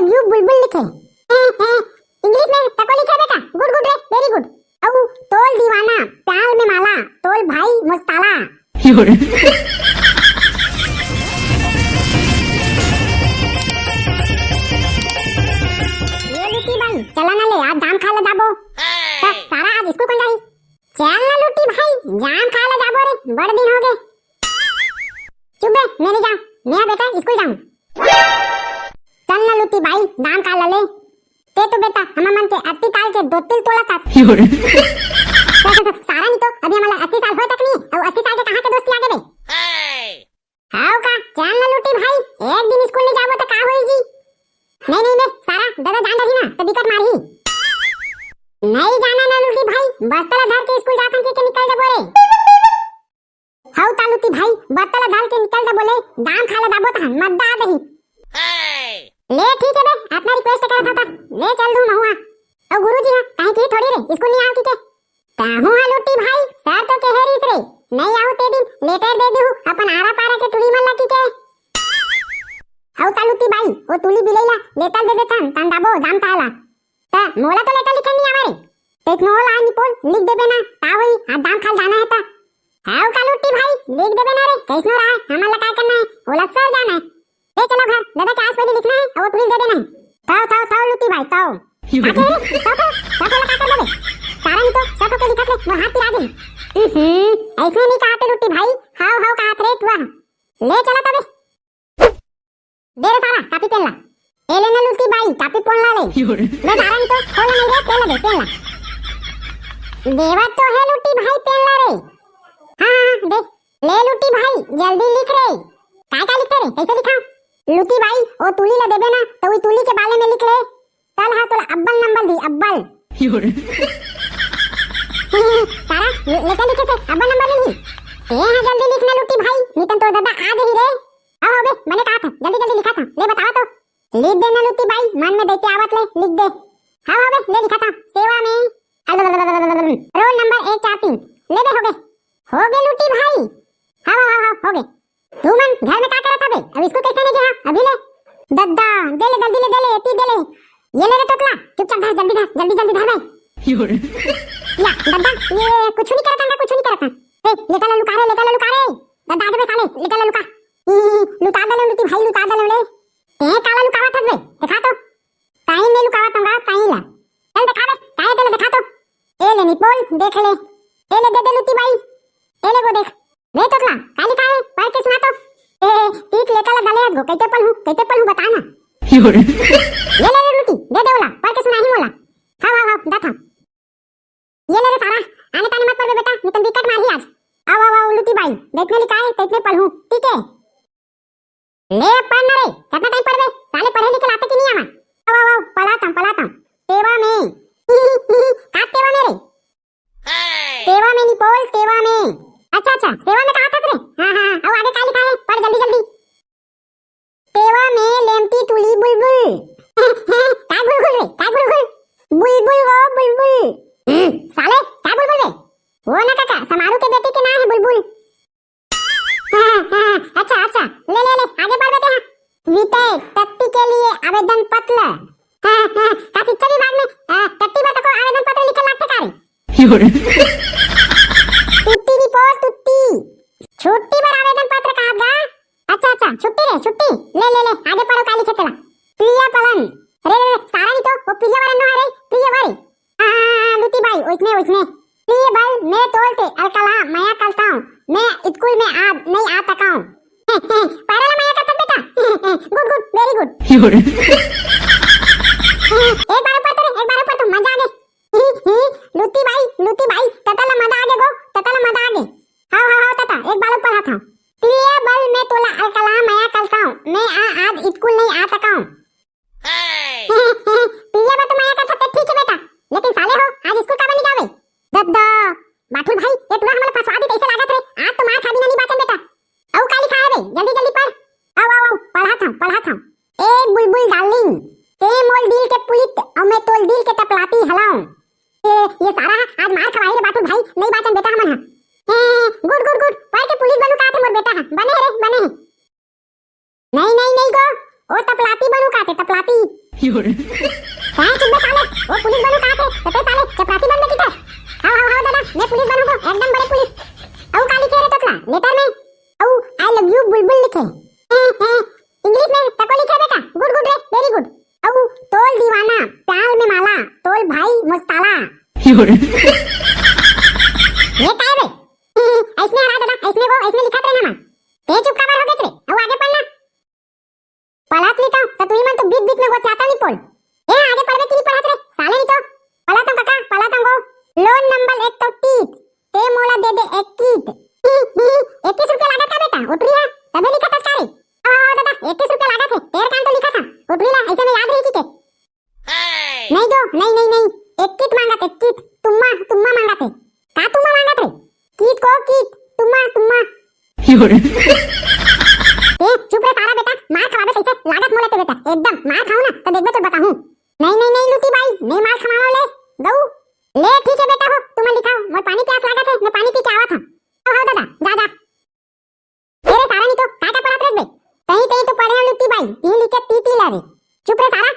Love you बुलबुल लिखे। English में तको लिखे बेटा, गुड गुड रे, वेरी गुड। अब तोल दीवाना प्यार में माला, तोल भाई मुस्ताला। ये लुटी भाई चला ना ले, आज जाम खा ले जाबो। सारा आज स्कूल कौन जाई? चल ना लुटी भाई, जाम खा ले जाबो रे, बड़ दिन हो गए। चुप बे, मैं नहीं जाऊं, मैं बेटा स्कूल जाऊं। चल ना लुटी भाई, जाम खा ले। ते तो बेटा हम मन के 80 साल के 2-3 तोला था। सारा नहीं तो अभी हमारा 80 साल होए तक नहीं, और 80 साल के कहां के दोस्ती आगे बे। हां का चल ना लुटी भाई, एक दिन स्कूल नहीं जाबो तो का होई जी? नहीं नहीं बे सारा, दादा जान रही ना तो दिक्कत मारही। नहीं जाना ना लुटी भाई, बस्तला धर के स्कूल जाथन के निकल जा बोले। हाउ ता लुटी भाई, बस्तला धर के निकल जा बोले, दाम खा ले जाबो त मत दा दही। ले ठीक है बे, अपना रिक्वेस्ट कर था, ले चल दूं महुआ। और गुरुजी हां काहे की थोड़ी रे स्कूल नहीं आव की के? ताहू हा लुटी भाई, सर तो कहरीस रे, नहीं आऊ ते दिन लेटर दे दू अपन आरा पारा के टुरी मन लकी के। हाउ ता लुटी भाई, ओ तुली बिलेला लेटर दे देथन तन दाबो दाम ताला। ता मोला तो लेटर लिखन नहीं आवे रे, टेक्नोल आ निपोल लिख देबे ना, ता होई आ दाम खा जाना है ता। हाउ का लुटी भाई, लिख देबे ना रे, कैसनो रहा हमला का करना है, ओला सर जाना है। ले चलो घर, दादा के आस पहले लिखना है और प्लीज दे देना है। ताओ लुटी भाई ताओ। आके साफा लगा कर दे, सारा नहीं तो साफा के लिखा से मैं हाथ पिला दूं। ऐसे नहीं कहते लुटी भाई, हाउ कहत रे तू। ले चला तबे, दे रे सारा कापी पेन ला। ए लेना लुटी भाई, कापी पेन ला ले। ले सारा नहीं तो खोला नहीं रे, पेन ला दे, पेन ला। देवा तो है लुटी भाई, पेन ला रे। हां दे, ले लुटी भाई जल्दी लिख रे। का लिखते रे, कैसे लिखा? लुटी भाई ओ तुली ला देबे ना, तो वही तुली के बाले में लिख ले। चल हां तोला अब्बल नंबर दी, अब्बल। सारा लेके लिखे से अब्बल नंबर नहीं। ए हां जल्दी लिखना लुटी भाई, नितन तो दादा आ गई रे। आओ बे, मैंने कहा था जल्दी जल्दी लिखा था, ले बताओ तो। लिख देना लुटी भाई, मन में देते आवत ले, लिख दे। हां बे, ले लिखा था सेवा में रोल नंबर 143। ले बे, हो गए लुटी भाई। हां हो गए। तू मन घर में क्या करत हबे? अब इसको कैसे नहीं गया? अभी ले दद्दा, दे ले जल्दी ले, एती दे ले। ये ले रे तोतला, चुपचाप धर, जल्दी धर भाई। या दद्दा, ये कुछ नहीं करता, कुछ नहीं करता। ए लेटा ले लुका रे, दद्दा आगे साले, लेटा ले लुका। लुका दे ले लुटी भाई, लुका दे ले। ए काला लुकावत हबे, दिखा तो। टाइम में लुकावत होगा, टाइम ला। चल दिखा बे, काहे दे ले, दिखा तो। ए ले निपोल, देख ले। ए ले दे लुटी भाई, ए ले वो देख। रे तोतला का लिखा है, पढ़ के सुना तो। तीत लेकर ला डाले गो, कैसे पढ़ूं बता ना। ले लुटी, दे दे वाला, पढ़ के सुना ही वाला। हां दाथा। ये ले रे सारा, आने ताने मत पढ़ बेटा, नहीं तो दिक्कत मार ही आज। आओ लुटी भाई, देखने लिखा है, देखने पढ़ूं, ठीक है? ले पढ़ ना रे, कितना टाइम पढ़ बे, साले पढ़े लिखे लाते कि नहीं आवा। आओ पढ़ाता। सेवा में का सेवा में रे? सेवा में नहीं बोल, सेवा में। अच्छा सेवा में कहा था रे? हां अब आगे क्या लिखा है, पढ़ जल्दी। सेवा में लेमटी तुली बुलबुल। का बुलबुल? बुलबुल वो बुलबुल। साले का बुलबुल रे? वो ना काका, समारू के बेटे के नाम है बुलबुल। अच्छा ले आगे बढ़ बेटे। वितय टट्टी के लिए आवेदन पत्र। का शिक्षा विभाग में टट्टी बता को आवेदन पत्र लिखे लागते का रे? टुट्टी रिपोर्ट टुट्टी, छुट्टी पर आवेदन पत्र कहा गा। अच्छा छुट्टी ले आगे पढ़ो, का लिखे तेरा? प्रिय पलन रे सारा नहीं तो वो प्रिय वरन नो है रे, प्रिय वर। हां लुटी भाई ओइसने प्रिय बल मैं तोलते अलकला माया करता हूं, मैं स्कूल में आज नहीं आ सका हूं। पारा माया करता बेटा, गुड वेरी गुड। एक बार पढ़ तो मजा आ गई। लुटी भाई ततला मजा आ गए। हां तता एक बार पढ़ा था। प्रिय बल मैं तोला अलकला माया करता हूं, मैं आज स्कूल नहीं आ सका हूं। प्रिय बल तो माया करता तो ठीक है बेटा, लेकिन साले हो आज स्कूल का बनी जावे। दद्दा बाठुल भाई, ये तू हमला फसवा दी कैसे लागत रे? आज तो मार खा भी नहीं बाचन बेटा। औ का लिखा है बे, जल्दी पढ़। आओ पढ़ा था। ए बुलबुल डार्लिंग, कहाँ चुप बे साले, वो पुलिस बनू कहाँ थे, तो साले चपरासी बन में किधर, हाउ दादा, मैं पुलिस बनू को, एकदम बड़े पुलिस, औ का लिखे रे तोतला, लेटर में, औ आई लव यू बुलबुल लिखे, इंग्लिश में तको लिखे बेटा, गुड गुड रे, वेरी गुड, औ तोल दीवाना, प्यार में माला, तोल भाई मुस्ताला, ये काय बे, ऐसने हरा दादा, ऐसने वो, ऐसने लिखा रे ना, ते चुप का हो गए रे, औ आगे पढ़ना, पढ़ात ली तो तुम्ही मन तो बीच बीच में वो चाहता नहीं पोल ए आगे पढ़वे की नहीं पढ़ात रे साले नहीं तो पढ़ाता काका पढ़ाता गो लोन नंबर 1 तो टीट ते मोला दे दे 21 रुपया लगा था बेटा उठरी है तबे लिखा था सारे दादा 21 रुपया लगा थे तेरे कान तो लिखा था उठरी ला ऐसे में याद रही थी नहीं दो नहीं 21 मांगा थे कीट तुम्मा मांगा थे का तुम्मा मांगा थे कीट को कीट तुम्मा चुप रे सारा बेटा मार खवाबे कैसे लागत मोले ते बेटा एकदम मार खाऊं ना तो देखबे तो बताऊं नहीं लूटी भाई नहीं मार खवाओ ले दऊ ले ठीक है बेटा हो तुम लिखाओ मोर पानी प्यास लागत है मैं पानी पी के आवा था हो दादा जा तेरे सारा नहीं तो का पढ़ात रे बे कहीं तो पढ़े लूटी भाई ये लिखे ती ला रे चुप रे सारा